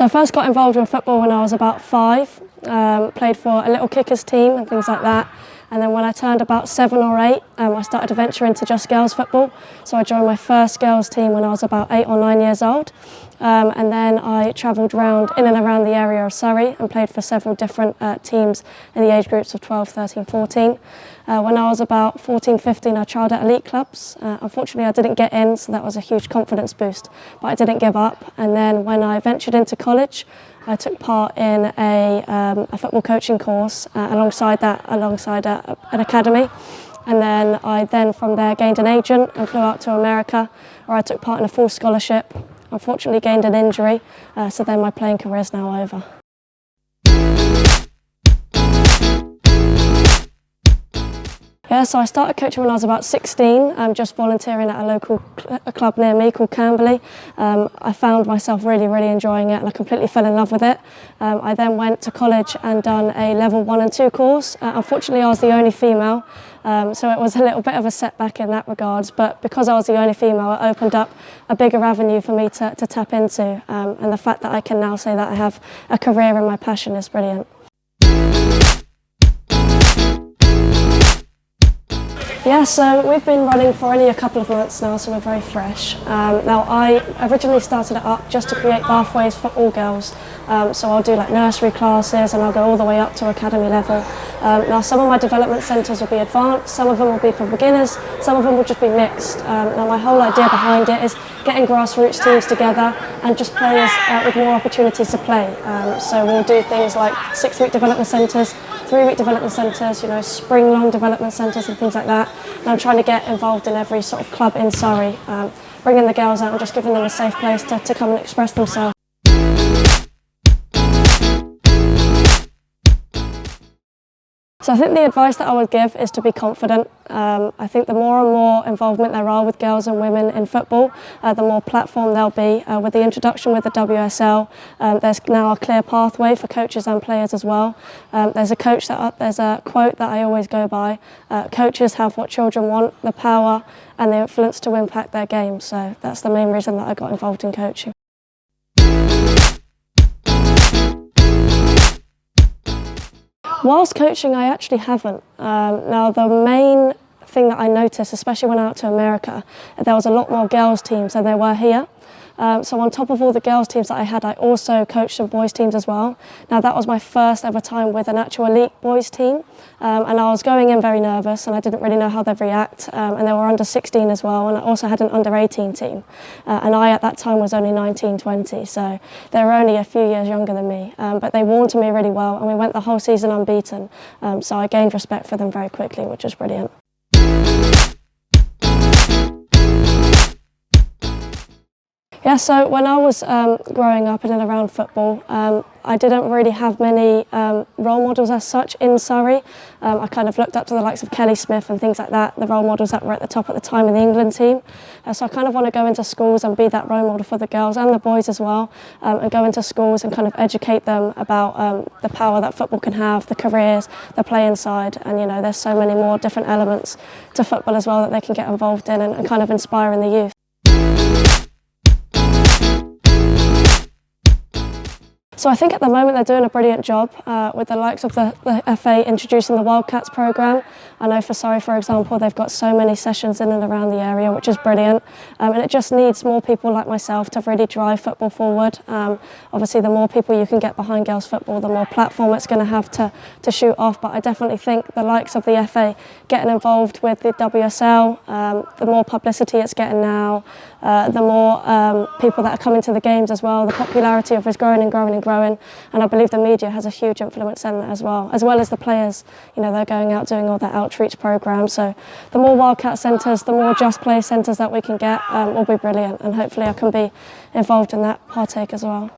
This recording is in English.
I first got involved in football when I was about 5, played for a little kickers team and things like that. And then when I turned about 7 or 8, I started to venture into just girls football. So I joined my first girls team when I was about 8 or 9 years old. And then I travelled around in and around the area of Surrey and played for several different teams in the age groups of 12, 13, 14. When I was about 14, 15, I trialled at elite clubs. Unfortunately, I didn't get in, so that was a huge confidence boost, but I didn't give up. And then when I ventured into college, I took part in a football coaching course alongside an academy. And then I from there gained an agent and flew out to America, where I took part in a full scholarship. Unfortunately gained an injury, so then my playing career is now over. Yeah, so I started coaching when I was about 16, just volunteering at a local club near me called Camberley. I found myself really enjoying it, and I completely fell in love with it. I then went to college and done a level 1 and 2 course. Unfortunately, I was the only female, so it was a little bit of a setback in that regards, but because I was the only female, it opened up a bigger avenue for me to tap into, and the fact that I can now say that I have a career in my passion is brilliant. Yeah, so we've been running for only a couple of months now, so we're very fresh. Now, I originally started it up just to create pathways for all girls. So I'll do like nursery classes and I'll go all the way up to academy level. Now, some of my development centres will be advanced, some of them will be for beginners, some of them will just be mixed. Now, my whole idea behind it is getting grassroots teams together and just players with more opportunities to play. So we'll do things like 6-week development centres, 3-week development centres, spring-long development centres and things like that. And I'm trying to get involved in every sort of club in Surrey, bringing the girls out and just giving them a safe place to come and express themselves. So I think the advice that I would give is to be confident. I think the more and more involvement there are with girls and women in football, the more platform there'll be. With the introduction with the WSL, there's now a clear pathway for coaches and players as well. There's a quote that I always go by. Coaches have what children want, the power and the influence to impact their game. So that's the main reason that I got involved in coaching. Whilst coaching, I actually haven't. Now, the main thing that I noticed, especially when I went out to America, there was a lot more girls teams than there were here. So on top of all the girls teams that I had, I also coached some boys teams as well. Now, that was my first ever time with an actual elite boys team. And I was going in very nervous and I didn't really know how they'd react. And they were under 16 as well. And I also had an under 18 team. And I, at that time, was only 19, 20. So they were only a few years younger than me. But they warmed to me really well. And we went the whole season unbeaten. So I gained respect for them very quickly, which was brilliant. Yeah, so when I was growing up in and around football, I didn't really have many role models as such in Surrey. I kind of looked up to the likes of Kelly Smith and things like that, the role models that were at the top at the time in the England team. So I kind of want to go into schools and be that role model for the girls and the boys as well, and go into schools and kind of educate them about the power that football can have, the careers, the playing side, and there's so many more different elements to football as well that they can get involved in and kind of inspiring the youth. So I think at the moment they're doing a brilliant job with the likes of the FA introducing the Wildcats programme. I know for Surrey, for example, they've got so many sessions in and around the area, which is brilliant. And it just needs more people like myself to really drive football forward. Obviously, the more people you can get behind girls' football, the more platform it's going to have to shoot off. But I definitely think the likes of the FA getting involved with the WSL, the more publicity it's getting now, the more people that are coming to the games as well, the popularity of it is growing and growing and growing, and I believe the media has a huge influence in that as well as the players. They're going out doing all their outreach programmes, so the more Wildcat centres, the more Just Play centres that we can get will be brilliant, and hopefully I can be involved in that partake as well.